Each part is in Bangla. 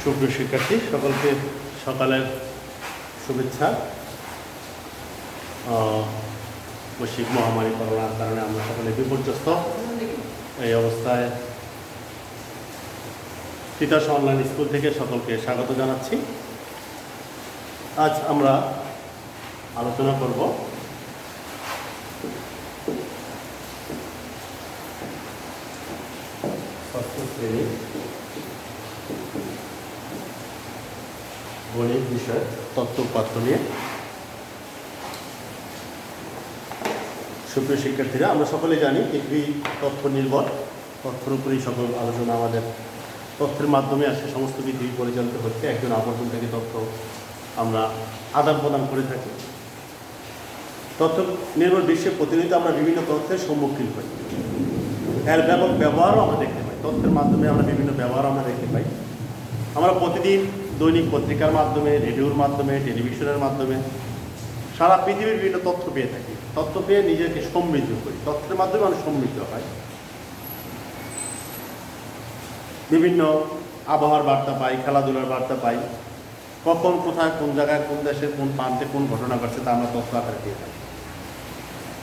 সুপ্রিয় শিক্ষার্থী সকলকে সকালের শুভেচ্ছা। বৈশ্বিক মহামারী করোনার কারণে আমরা সকলে বিপর্যস্ত। এই অবস্থায় তিতাস অনলাইন স্কুল থেকে সকলকে স্বাগত জানাচ্ছি। আজ আমরা আলোচনা করব ষষ্ঠ শ্রেণী গণিত বিষয় তথ্য উপাত্ত নিয়ে। সুপ্রিয় শিক্ষার্থীরা, আমরা সকলে জানি পৃথিবী তথ্য নির্ভর, তথ্যের উপরেই সকল আলোচনা আমাদের তথ্যের মাধ্যমে আসে। সমস্ত পৃথিবী পরিচালিত হচ্ছে একজন আবর্তন থেকে তথ্য আমরা আদান প্রদান করে থাকি। তথ্য নির্ভর বিশ্বে প্রতিনিয়ত আমরা বিভিন্ন তথ্যের সম্মুখীন হই। এর ব্যাপক ব্যবহারও আমরা দেখতে পাই। তথ্যের মাধ্যমে আমরা বিভিন্ন ব্যবহার আমরা দেখতে পাই। আমরা প্রতিদিন দৈনিক পত্রিকার মাধ্যমে, রেডিওর মাধ্যমে, টেলিভিশনের মাধ্যমে সারা পৃথিবীর বিভিন্ন তথ্য পেয়ে থাকি। তথ্য পেয়ে নিজেকে সমৃদ্ধ করি। তথ্যের মাধ্যমে মানুষ সমৃদ্ধ হয়। বিভিন্ন আবহাওয়ার বার্তা পাই, খেলাধুলার বার্তা পাই, কখন কোথায় কোন জায়গায় কোন দেশে কোন প্রান্তে কোন ঘটনা ঘটছে তা আমরা তথ্য আকারে পেয়ে থাকি।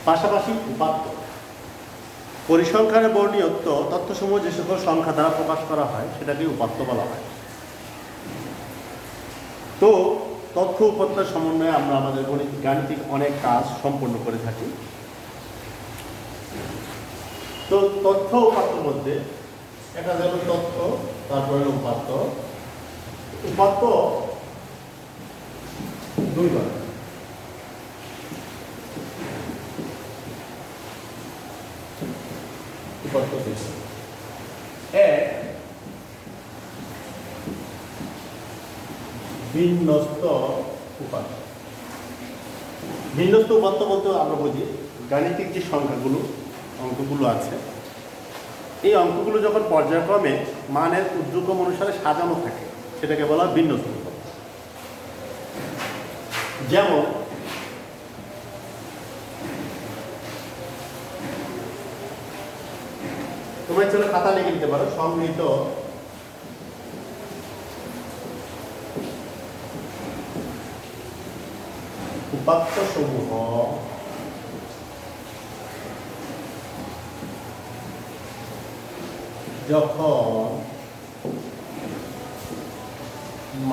পাশাপাশি উপাত্ত পরিসংখ্যানে বর্ণীয় তথ্যসমূহ যে সকল সংখ্যা দ্বারা প্রকাশ করা হয় সেটাকে উপাত্ত বলা হয়। তো তথ্য উপাত্তের সমন্বয়ে আমরা আমাদের গাণিতিক অনেক কাজ সম্পন্ন করে থাকি। তো তথ্য উপাত্তের মধ্যে এটা যেন তথ্য, তারপরে উপাত্ত। উপাত্ত দুইবার। উপাত্ত এক বিন্যস্ত উপাত্ত। বিন্যস্ত উপাত্ত বলতে আমরা বুঝি গাণিতিক যে সংখ্যাগুলো, অঙ্কগুলো আছে, এই অঙ্কগুলো যখন পর্যায়ক্রমে মানের ঊর্ধ্বক্রম অনুসারে সাজানো থাকে সেটাকে বলা হয় বিন্যস্ত উপাত্ত। যেমন তোমরা চলে খাতা লিখে নিতে পারো সংগৃহীত উপাত্ত সমূহ যখন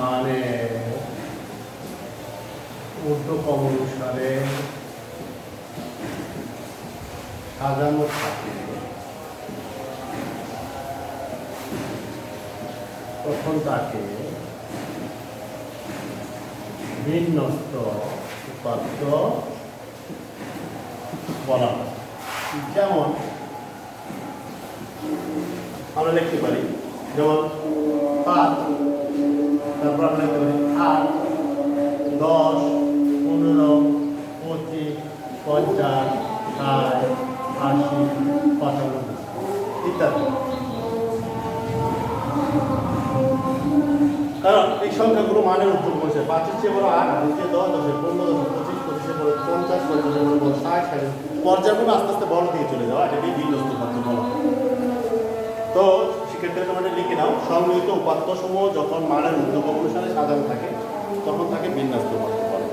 মানে ঊর্ধ্বক্রম অনুসারে সাজানো থাকে তখন তাকে বিন্যস্ত উপাত্ত বলা হয়। যেমন আমরা লিখতে পারি, যেমন 5, তারপর আমরা লিখতে পারি 8, 10, 15, 25, 50, 60, 80, 95 ইত্যাদি। কারণ এই সংখ্যাগুলো মানের উত্তর করেছে। 5-এর চেয়ে বড় 8, 2-এর 10, 10-এর 15, 10-এর 25, 25-এর বড় 50, 50-এর বড় 60, পর্যায়ক্রমে আস্তে আস্তে বড় দিকে চলে যাওয়া, এটাকেই বিন্যস্ত উপাত্ত বলা হয়। তো শিক্ষার্থীরা তোমরা লিখে নাও, সংগৃহীত উপাত্ত সমূহ যখন মানের ঊর্ধ্বক্রম অনুসারে সাজানো থাকে তখন তাকে বিন্যস্ত উপাত্ত বলে।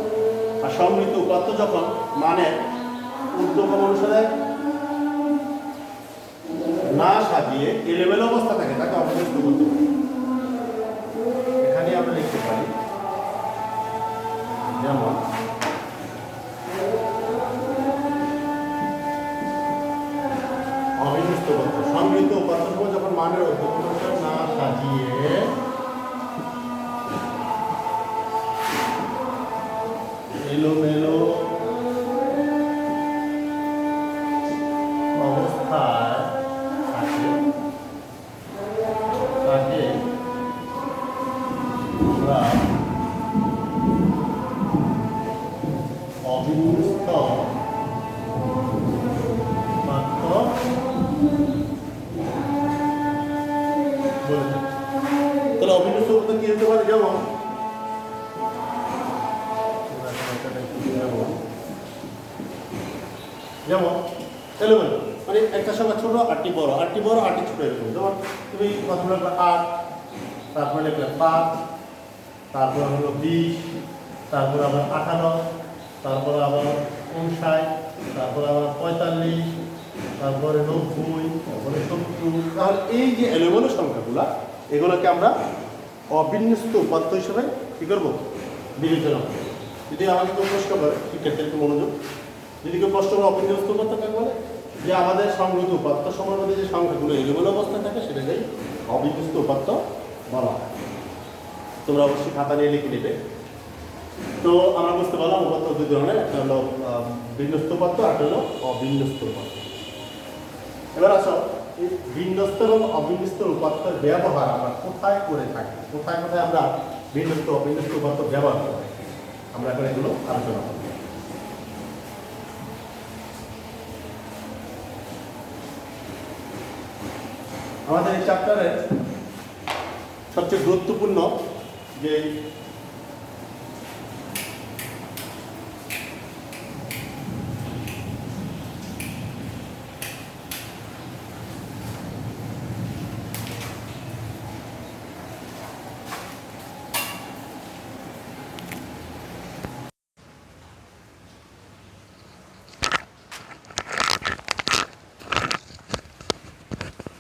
আর সংগৃহীত উপাত্ত যখন মানের ঊর্ধ্বক্রম অনুসারে না সাজিয়ে এলোমেলো অবস্থা থাকে তাকে অবিন্যস্ত উপাত্ত বলে। এখানে আমরা লিখতে পারি, যেমন অবিন্যস্ত উপাত্ত সংগৃহীত উপাত্ত যখন মানের ঊর্ধ্বক্রম অনুসারে না সাজিয়ে এলোমেলো অবস্থায় থাকে তাকে আমরা অবিন্যস্ত উপাত্ত বলে থাকি। তাহলে অবিন্যস্ত উপাত্ত কি হতে পারে? যেমন যেমন এলোমেলো, মানে একটা সংখ্যা ছোট, আটটি বড়, আটটি বড়, আটটি ছোট, এরকম। যেমন তুমি প্রথমে 8, তারপরে লিখলাম 5, তারপর হলো 20, তারপর আবার 58, তারপর আবার 59, তারপর আবার 45, তারপরে 90, তারপরে 70। তাহলে এই যে এলোমেলো সংখ্যাগুলা, এগুলোকে আমরা অবিন্যস্ত উপাত্ত হিসেবে কী করবো, বিবেচনা করবো। যদি আমাকে কেউ প্রশ্ন করে, শিক্ষার্থীর একটু মনোযোগ, যদি কেউ প্রশ্ন করে অবিন্যস্ত উপাত্ত কাকে বলে, যে আমাদের সংগৃহীত উপাত্ত সময়ের মধ্যে যে সংখ্যাগুলো এলোমেলো অবস্থায় থাকে সেটাকেই অবিন্যস্ত উপাত্ত বলা হয়। তোমরা অবশ্যই খাতা নিয়ে লিখে নেবে। তো আমরা বুঝতে পারলাম উপাত্ত দুই ধরনের, একটা হলো বিন্যস্ত উপাত্ত, একটা হলো অবিন্যস্ত উপাত্ত। এবার আসো, এই বিন্যস্ত এবং অবিন্যস্ত উপাত্তের ব্যবহার আমরা কোথায় করে থাকি, কোথায় কোথায় আমরা বিন্যস্ত অবিন্যস্ত উপাত্ত ব্যবহার করে থাকি, আমরা এখন এগুলো আলোচনা করব। আমাদের এই চ্যাপ্টারের সবচেয়ে গুরুত্বপূর্ণ যে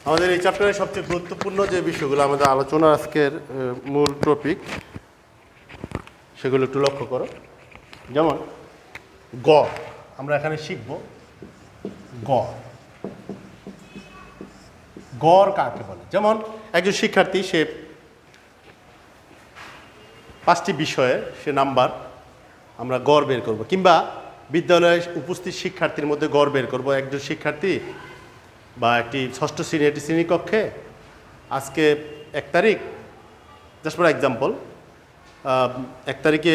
আমাদের এই চ্যাপ্টারের সবচেয়ে গুরুত্বপূর্ণ যে বিষয়গুলো আমাদের আলোচনা আজকের মূল টপিক, সেগুলো একটু লক্ষ্য করো। যেমন গড়, আমরা এখানে শিখব গড়। গড় কাকে বলে? যেমন একজন শিক্ষার্থী, সে 5টি বিষয়ে সে নাম্বার, আমরা গড় বের করব, কিংবা বিদ্যালয়ে উপস্থিত শিক্ষার্থীর মধ্যে গড় বের করব। একজন শিক্ষার্থী বা একটি 6ষ্ঠ শ্রেণী, একটি শ্রেণীকক্ষে আজকে 1 তারিখ, জাস্ট ফর এক্সাম্পল, 1 তারিখে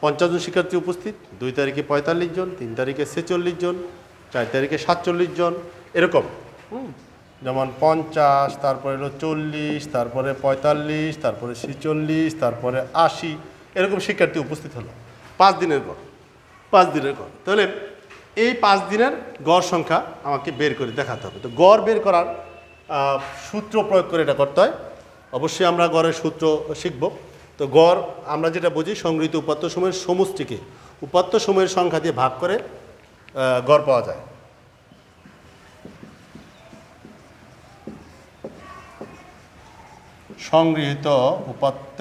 50 জন শিক্ষার্থী উপস্থিত, 2 তারিখে 45 জন, 3 তারিখে 46 জন, 4 তারিখে 47 জন, এরকম। যেমন 50, তারপরে হলো 40, তারপরে 45, তারপরে 46, তারপরে 80, এরকম শিক্ষার্থী উপস্থিত হলো। 5 দিনের গড়, 5 দিনের গড়। তাহলে এই 5 দিনের গড় সংখ্যা আমাকে বের করে দেখাতে হবে। তো গড় বের করার সূত্র প্রয়োগ করে এটা করতে হয়। অবশ্যই আমরা গড়ের সূত্র শিখব। তো গড় আমরা যেটা বুঝি, সংগৃহীত উপাত্ত সময়ের সমষ্টিকে উপাত্ত সময়ের সংখ্যা দিয়ে ভাগ করে গড় পাওয়া যায়। সংগৃহীত উপাত্ত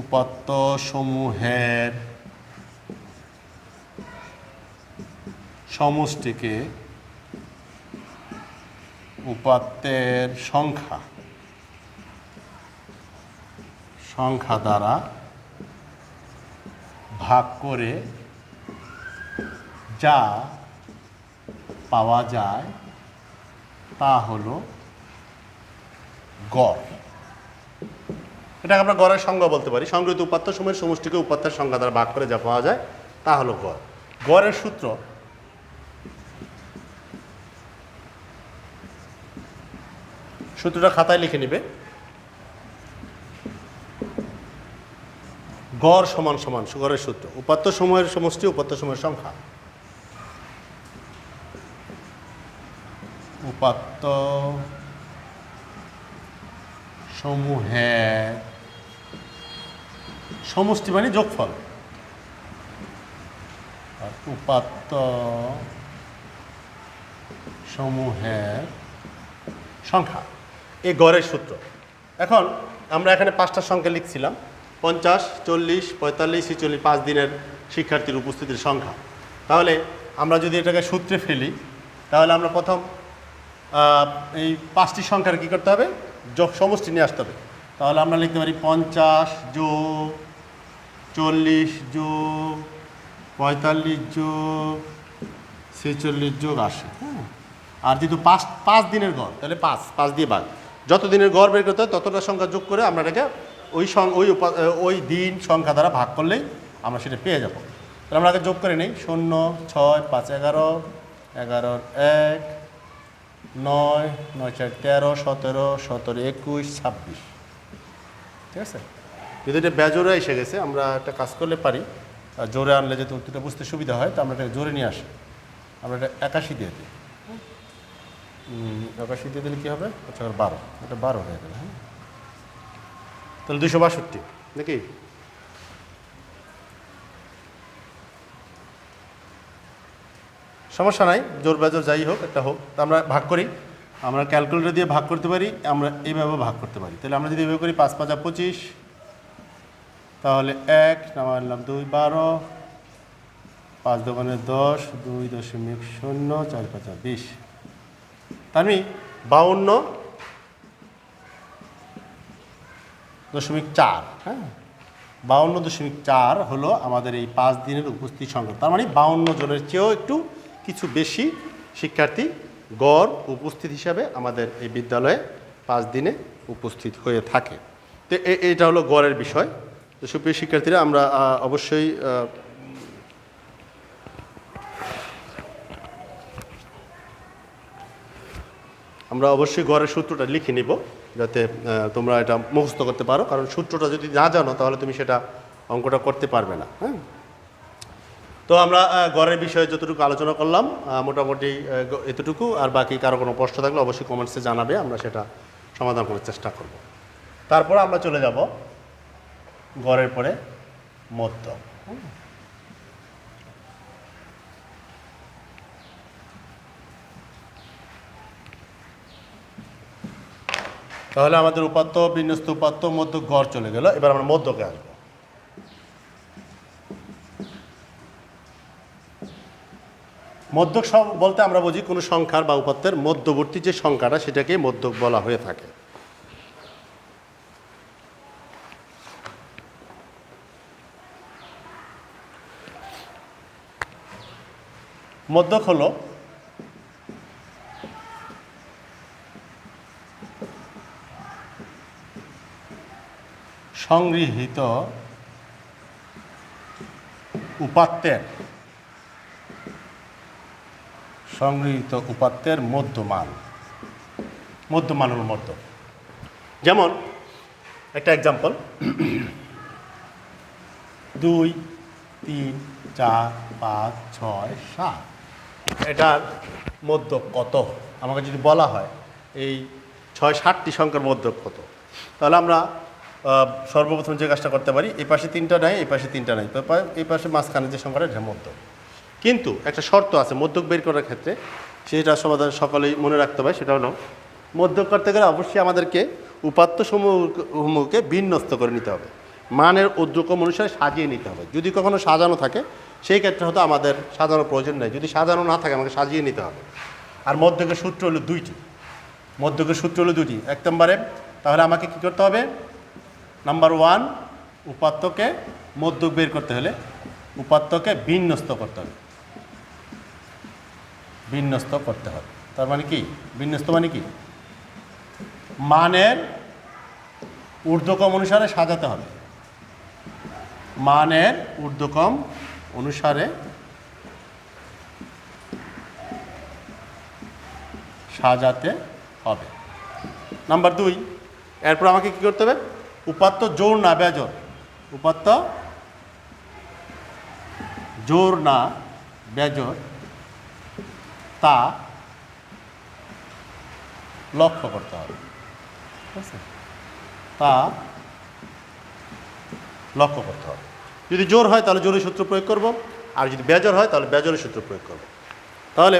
উপাত্ত সমূহের সমষ্টিকে উপাত্তের সংখ্যা দ্বারা ভাগ করে যা পাওয়া যায় তা হলো গড়। এটাকে আমরা গড়ের সংজ্ঞা বলতে পারি। সংগৃহীত উপাত্ত সমূহের সমষ্টিকে উপাত্তের সংখ্যা দ্বারা ভাগ করে যা পাওয়া যায় তা হলো গড়। গড়ের সূত্র, সূত্রটা খাতায় লিখে নিবে। গড় সমান সমান গড়ের সূত্র, উপাত্ত সমূহের সমষ্টি উপাত্ত সমূহের সংখ্যা। উপাত্ত সমূহের সমষ্টি মানে যোগফল, আর উপাত্ত সমূহের সংখ্যা, এই গড়ের সূত্র। এখন আমরা এখানে 5টা সংখ্যা লিখছিলাম, 50, 40, 45, 46, 5 দিনের শিক্ষার্থীর উপস্থিতির সংখ্যা। তাহলে আমরা যদি এটাকে সূত্রে ফেলি, তাহলে আমরা প্রথম এই 5টি সংখ্যার কী করতে হবে, যোগ সমষ্টি নিয়ে আসতে হবে। তাহলে আমরা লিখতে পারি 50 যোগ 40 যোগ 45 যোগ 46 যোগ 80। হ্যাঁ, আর যেহেতু 5 দিনের গড়, তাহলে 5 দিয়ে ভাগ, যত দিনের গড় বের করতে হয় ততটা সংখ্যা যোগ করে আমরা এটাকে ওই দিন সংখ্যা দ্বারা ভাগ করলেই আমরা সেটা পেয়ে যাব। তাহলে আমরা আগে যোগ করে নিই। 0, 6, 5, 11, 11, 1, 9, 9, 4, 13, 17, 17, 21, 26। ঠিক আছে, যদি এটা বেজোরে এসে গেছে, আমরা একটা কাজ করলে পারি, জোরে আনলে যাতে উত্তরটা বুঝতে সুবিধা হয়, তো আমরা এটাকে জোরে নিয়ে আসি। আমরা এটা 81 দিয়ে দিই। 81 দিয়ে দিলে কী হবে? আচ্ছা 12, এটা 12 হয়ে গেল। হ্যাঁ, তাহলে 262 নাকি? সমস্যা নাই, জোর বেজোর যাই হোক একটা হোক। তা আমরা ভাগ করি, আমরা ক্যালকুলেটর দিয়ে ভাগ করতে পারি, আমরা এইভাবে ভাগ করতে পারি। তাহলে আমরা যদি এইভাবে করি 5 5 25, তাহলে 1 নামালাম 2 12, 5 2 10, 2.0, 4 5 20, তার মানে 52.4। হ্যাঁ, 52.4 হলো আমাদের এই 5 দিনের উপস্থিত সংখ্যা। তার মানে 52 জনের চেয়েও একটু কিছু বেশি শিক্ষার্থী গড় উপস্থিত হিসাবে আমাদের এই বিদ্যালয়ে 5 দিনে উপস্থিত হয়ে থাকে। তো এটা হলো গড়ের বিষয়। তো সুপ্রিয় শিক্ষার্থীরা, আমরা অবশ্যই গড়ের সূত্রটা লিখে নিব, যাতে তোমরা এটা মুখস্থ করতে পারো। কারণ সূত্রটা যদি না জানো তাহলে তুমি সেটা অঙ্কটা করতে পারবে না। হ্যাঁ, তো আমরা গড়ের বিষয়ে যতটুকু আলোচনা করলাম মোটামুটি এতটুকু। আর বাকি কারো কোনো প্রশ্ন থাকলে অবশ্যই কমেন্টসে জানাবে, আমরা সেটা সমাধান করার চেষ্টা করব। তারপর আমরা চলে যাব গড়ের পরে মধ্য। তাহলে আমাদের উপাত্ত, বিন্যস্ত উপাত্ত, মধ্য, গড় চলে গেল। এবার আমরা মধ্যকে আসবো। মধ্যক বলতে আমরা বুঝি কোনো সংখ্যার বা উপাত্তের মধ্যবর্তী যে সংখ্যাটা, সেটাকে মধ্যক বলা হয়ে থাকে। মধ্যক হলো সংগৃহীত উপাত্তের মধ্যমান হল মধ্যক। যেমন একটা এক্সাম্পল, 2 3 4 5 6 7, এটার মধ্যক কত আমাকে যদি বলা হয়, এই 6-7টি সংখ্যার মধ্যক কত, তাহলে আমরা সর্বপ্রথম যে কাজটা করতে পারি, এই পাশে 3টা নাই, এই পাশে 3টা নাই, এই পাশে মাঝখানে যে সংখ্যাটা, এটা মধ্যক। কিন্তু একটা শর্ত আছে মধ্যক বের করার ক্ষেত্রে, সেটা সকলেই মনে রাখতে হবে। সেটা হলো, মধ্যক করতে গেলে অবশ্যই আমাদেরকে উপাত্ত সমূহকে বিন্যস্ত করে নিতে হবে, মানের ঊর্ধ্বক্রম অনুসারে সাজিয়ে নিতে হবে। যদি কখনো সাজানো থাকে সেই ক্ষেত্রে হয়তো আমাদের সাজানোর প্রয়োজন নেই, যদি সাজানো না থাকে আমাকে সাজিয়ে নিতে হবে। আর মধ্যকের সূত্র হলো 2টি। এক নম্বরে তাহলে আমাকে কি করতে হবে? নাম্বার 1, উপাত্তকে মধ্যক বের করতে হলে উপাত্তকে বিন্যস্ত করতে হবে। তার মানে কি? বিন্যস্ত মানে কি? মানের ঊর্ধ্বক্রম অনুসারে সাজাতে হবে। মানের ঊর্ধ্বক্রম অনুসারে সাজাতে হবে। নাম্বার 2, এরপর আমাকে কি করতে হবে? উপাত্ত জোড় না বেজোড়, উপাত্ত জোড় না বেজোড় তা লক্ষ্য করতে হবে। ঠিক আছে, তা লক্ষ্য করতে হবে। যদি জোড় হয় তাহলে জোড়ের সূত্র প্রয়োগ করব, আর যদি বেজোড় হয় তাহলে বেজোড়ের সূত্র প্রয়োগ করব। তাহলে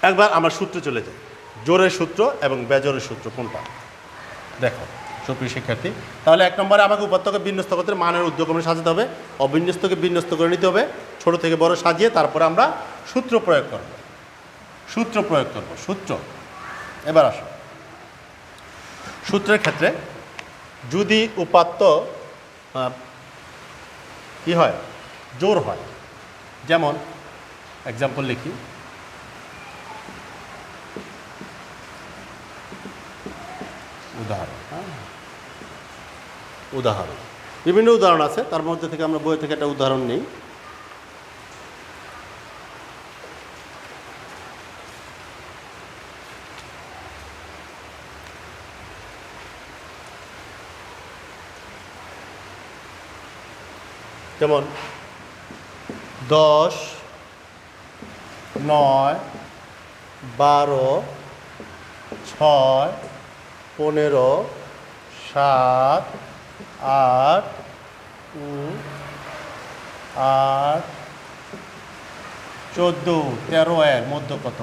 একবার আমার সূত্রে চলে যায়, জোড়ের সূত্র এবং বেজোড়ের সূত্র কোনটা। দেখো সুপ্রিয় শিক্ষার্থী, তাহলে 1 নম্বরে আমাকে উপাত্তকে বিন্যস্ত করতে মানের ঊর্ধ্বক্রমে সাজাতে হবে, অবিন্যস্তকে বিন্যস্ত করে নিতে হবে, ছোট থেকে বড় সাজিয়ে তারপরে আমরা সূত্র প্রয়োগ করব। সূত্র এবার আসো, সূত্রের ক্ষেত্রে যদি উপাত্ত কি হয়? জোড় হয়। যেমন এক্সাম্পল লিখি, উদাহরণ বিভিন্ন উদাহরণ আছে, তার মধ্যে থেকে আমরা বই থেকে একটা উদাহরণ নিই। যেমন 10, 9, 12, 6, 15, 7, 8, 8, 14, 13 এর মধ্য কত?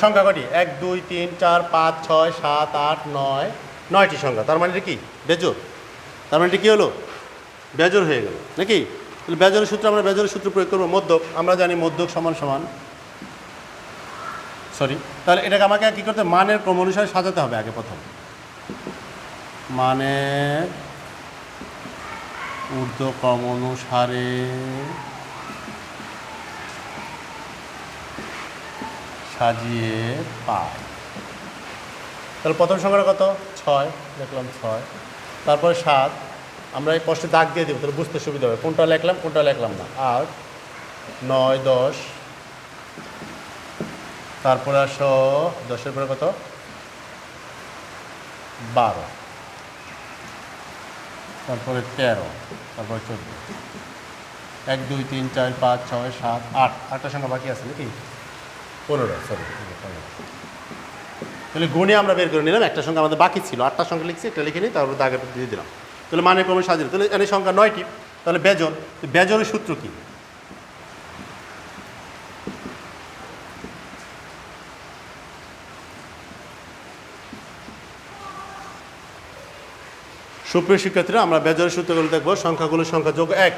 সংখ্যা কটি? 1, 2, 3, 4, 5, 6, 7, 8, 9, 9টি সংখ্যা। তার মানে এটা কি? বেজোড়। তার মানে এটা কি হলো? বেজোড় হয়ে গেল নাকি? তাহলে বেজোড়ের সূত্র, আমরা বেজোড়ের সূত্র প্রয়োগ করবো। মধ্যক, আমরা জানি মধ্যক সমান সমান, সরি, তাহলে এটাকে আমাকে কী করতে, মানের ক্রম অনুসারে সাজাতে হবে আগে প্রথম। মানের ঊর্ধ্বক্রম অনুসারে সাজিয়ে পাই। তাহলে প্রথম সংখ্যাটা কত? 6, লিখলাম 6। তারপরে 7, আমরা এই প্রশ্নে দাগ দিয়ে দেবো, তাহলে বুঝতে সুবিধা হবে কোনটা লিখলাম কোনটা লিখলাম না। 8, 9, 10, তারপরে 10-এর পরে কত? 12, তারপরে 13, তারপরে 14, 1, 2, 3, 4, 5, 6, 7, 8, 8টা সংখ্যা বাকি আছে নাকি? 15, সরি 15। তাহলে গুণে আমরা বের করে নিলাম, একটা সংখ্যা আমাদের বাকি ছিল, 8টা সংখ্যা লিখছি, একটা লিখে নিই, তারপরে দাগেটা দিয়ে দিলাম। তাহলে মানের ক্রমে সাজিয়ে, তাহলে এখানে সংখ্যা 9টি। তাহলে বেজোড়, বেজোড়ের সূত্র কি? সুপ্রিয় শিক্ষার্থীরা, আমরা বেজোড়ের সূত্রগুলো দেখবো। সংখ্যাগুলোর সংখ্যা যোগ 1,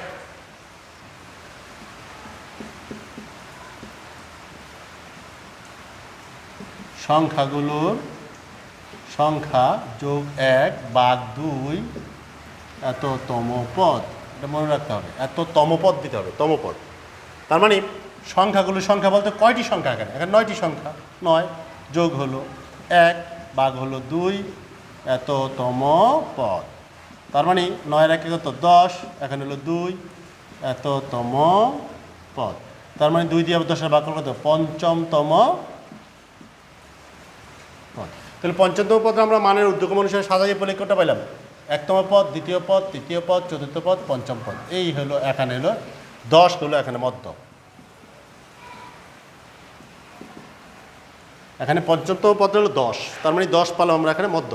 সংখ্যাগুলোর সংখ্যা যোগ 1 ভাগ 2 এততম পদ। এটা মনে রাখতে হবে, এততম পদ দিতে হবে, তমপদ। তার মানে সংখ্যাগুলোর সংখ্যা বলতে কয়টি সংখ্যা? এখানে 9টি সংখ্যা। 9 যোগ হলো 1 ভাগ হলো 2 এততম পদ। তার মানে 9 একে কত? 10, এখানে হলো 2 এততম পদ। তার মানে 2 দিয়ে 10-এর ভাগ কত? পঞ্চমতম পদ। তাহলে পঞ্চমতম পদ আমরা মানের ঊর্ধ্বক্রম অনুসারে সাজাইয়ে পড়লে কোনটা পাইলাম? 1তম পদ, 2য় পদ, 3য় পদ, 4র্থ পদ, 5ম পদ। এই হলো, এখানে হলো 10 হলো এখানে মধ্য। এখানে পঞ্চমতম পদ হলো 10, তার মানে 10 পালাম আমরা এখানে মধ্য।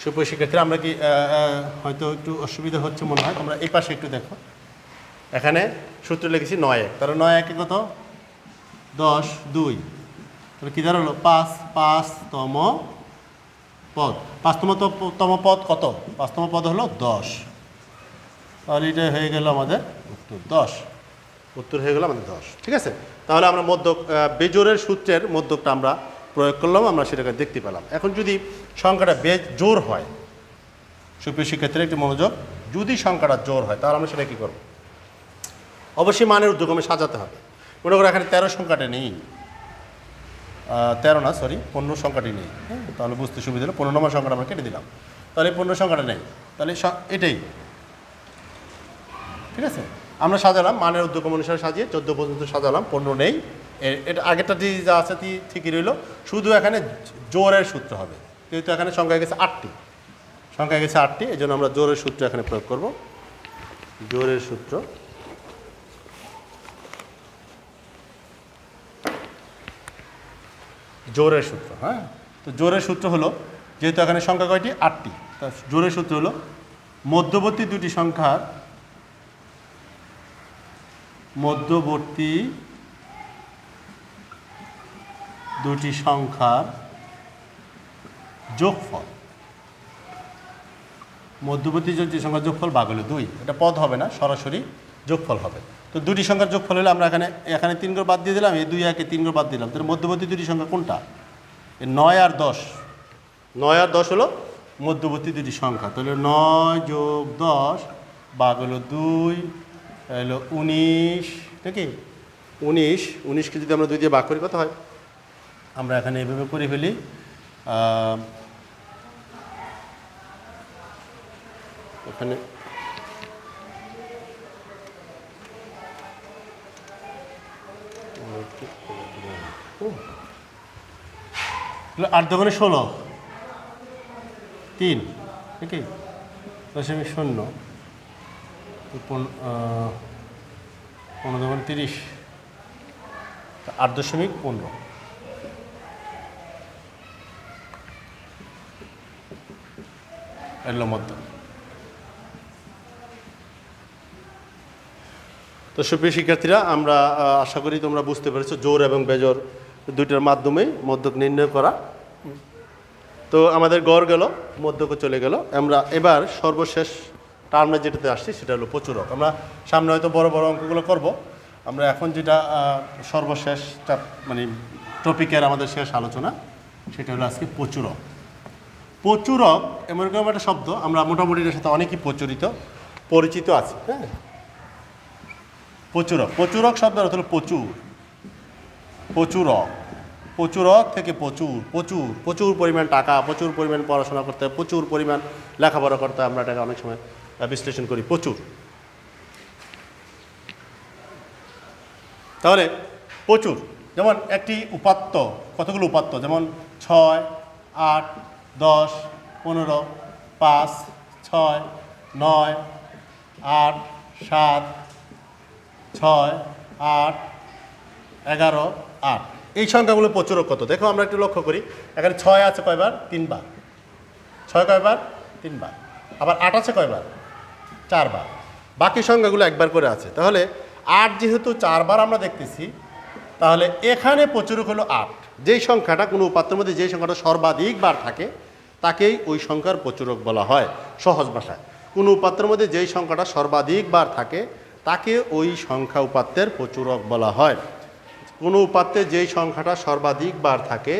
সুপ্রিয় শিক্ষার্থীরা, আমরা কি হয়তো একটু অসুবিধা হচ্ছে মনে হয়, তোমরা এই পাশে একটু দেখো। এখানে সূত্র লিখেছি 9, 1, তাহলে 9 1 কত? 10, 2, তাহলে কী দাঁড়ালো? 5, 5তম পদ। 5তম পদ কত? 5তম পদ হলো 10। তাহলে এটা হয়ে গেল আমাদের উত্তর 10। উত্তর হয়ে গেল আমাদের 10। ঠিক আছে, তাহলে আমরা মধ্যক, বেজোড়ের সূত্রের মধ্যকটা আমরা প্রয়োগ করলাম, আমরা সেটাকে দেখতে পেলাম। এখন যদি সংখ্যাটা জোড় হয়, সুপ্রিয় শিক্ষার্থীরা একটু মনোযোগ, যদি সংখ্যাটা জোড় হয় তাহলে আমরা সেটা কী করব? অবশ্যই মানের ঊর্ধ্বক্রমে সাজাতে হবে। মনে করো এখানে 13 সংখ্যাটা নেই, 13 না, সরি 15 সংখ্যাটি নেই। হ্যাঁ, তাহলে বুঝতে সুবিধা হলো, 15 নম্বর সংখ্যাটা আমরা কেটে দিলাম। তাহলে 15 সংখ্যাটা নেই, তাহলে এটাই। ঠিক আছে, আমরা সাজালাম মানের ঊর্ধ্বক্রম অনুসারে সাজিয়ে 14 পর্যন্ত সাজালাম, 15 নেই। এটা আগেরটা যা আছে ঠিকই রইল, শুধু এখানে জোরের সূত্র হবে, যেহেতু এখানে সংখ্যা গেছে 8টি, সংখ্যা গেছে 8টি, এই জন্য আমরা জোরের সূত্র এখানে প্রয়োগ করব। জোরের সূত্র, জোরের সূত্র, হ্যাঁ। তো জোরের সূত্র হলো, যেহেতু এখানে সংখ্যা কয়টি? 8টি, তা জোরের সূত্র হলো মধ্যবর্তী দুটি সংখ্যার যোগফল, মধ্যবর্তী দুটি সংখ্যার যোগফল ভাগ হলো 2। এটা পদ হবে না, সরাসরি যোগফল হবে। তো দুটি সংখ্যার যোগফল হলে আমরা এখানে 3 করে বাদ দিয়ে দিলাম, এই 2 একে 3 করে বাদ দিলাম। তাহলে মধ্যবর্তী দুটি সংখ্যা কোনটা? 9 আর 10। 9 আর 10 হলো মধ্যবর্তী দুটি সংখ্যা। তাহলে 9 যোগ 10 ভাগ হলো 2 হলো 19, নাকি? 19কে যদি আমরা 2 দিয়ে ভাগ করি কত হয়? আমরা এখানে এভাবে করে ফেলি, এখানে 8 দোকানে 16, 3, নাকি 0.0, 15 দোকানে 30, 8.15। এর মধ্য। তো সুপ্রিয় শিক্ষার্থীরা, আমরা আশা করি তোমরা বুঝতে পেরেছো জোর এবং বেজোর দুইটার মাধ্যমেই মধ্যক নির্ণয় করা। তো আমাদের গড় গেল, মধ্যক চলে গেল। আমরা এবার সর্বশেষ টার্মে যেটাতে আসছি সেটা হলো প্রচুরক। আমরা সামনে হয়তো বড় বড় অঙ্কগুলো করব। আমরা এখন যেটা সর্বশেষ মানে টপিকের আমাদের শেষ আলোচনা, সেটা হলো আজকে প্রচুরক। প্রচুরক এমন একটা শব্দ, আমরা মোটামুটি এর সাথে অনেকই পরিচিত আছি। হ্যাঁ, প্রচুরক। প্রচুরক শব্দের অর্থ হলো প্রচুর। প্রচুরক, প্রচুরক থেকে প্রচুর, প্রচুর প্রচুর পরিমাণ টাকা, প্রচুর পরিমাণ পড়াশোনা করতে হয়, প্রচুর পরিমাণ লেখাপড়া করতে হয়, আমরা এটাকে অনেক সময় বিশ্লেষণ করি প্রচুর। তাহলে প্রচুর যেমন একটি উপাত্ত, কতগুলো উপাত্ত, যেমন 6, 8, 10, 15, 5, 6, 9, 8, 7, 6, 8, 11, 8। এই সংখ্যাগুলো প্রচুরক কত দেখো আমরা একটু লক্ষ্য করি। এখানে 6 আছে কয়বার? 3 বার। 6 কয়বার? 3 বার। আবার 8 আছে কয়বার? 4 বার। বাকি সংখ্যাগুলো একবার করে আছে। তাহলে 8 যেহেতু 4 বার আমরা দেখতেছি, তাহলে এখানে প্রচুরক হলো 8। যেই সংখ্যাটা কোনো উপাত্তের মধ্যে যেই সংখ্যাটা সর্বাধিক বার থাকে তাকেই ওই সংখ্যার প্রচুরক বলা হয়। সহজ ভাষায়, কোনো উপাত্তের মধ্যে যেই সংখ্যাটা সর্বাধিক বার থাকে তাকে ওই সংখ্যা উপাত্তের প্রচুরক বলা হয়। কোনো উপাত্তে যেই সংখ্যাটা সর্বাধিক বার থাকে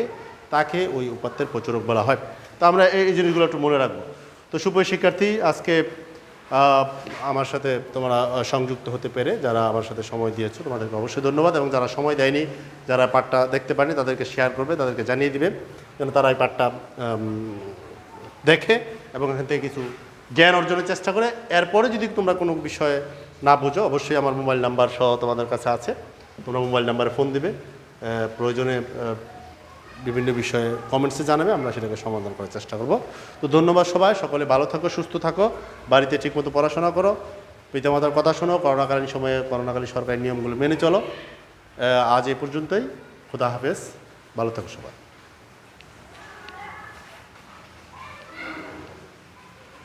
তাকে ওই উপাত্তের প্রচুরক বলা হয়। তো আমরা এই জিনিসগুলো একটু মনে রাখবো। তো সুপ্রিয় শিক্ষার্থী, আজকে আমার সাথে তোমরা সংযুক্ত হতে পেরে যারা আমার সাথে সময় দিয়েছো তোমাদেরকে অবশ্যই ধন্যবাদ। এবং যারা সময় দেয়নি, যারা পাঠটা দেখতে পারেনি, তাদেরকে শেয়ার করবে, তাদেরকে জানিয়ে দিবে যেন তারা এই পাঠটা দেখে এবং এখান থেকে কিছু জ্ঞান অর্জনের চেষ্টা করে। এরপরে যদি তোমরা কোনো বিষয়ে না বুঝো, অবশ্যই আমার মোবাইল নাম্বার সহ তোমাদের কাছে আছে, তোমরা মোবাইল নাম্বারে ফোন দিবে, প্রয়োজনে বিভিন্ন বিষয়ে কমেন্টসে জানাবে, আমরা সেটাকে সমাধান করার চেষ্টা করব। তো ধন্যবাদ সবাই, সকলে ভালো থাকো, সুস্থ থাকো, বাড়িতে ঠিকমতো পড়াশোনা করো, পিতামাতার কথা শোনো, করোনাকালীন সময়ে করোনাকালীন সরকারি নিয়মগুলো মেনে চলো। আজ এই পর্যন্তই। খোদা হাফেজ, ভালো থাকো সবাই।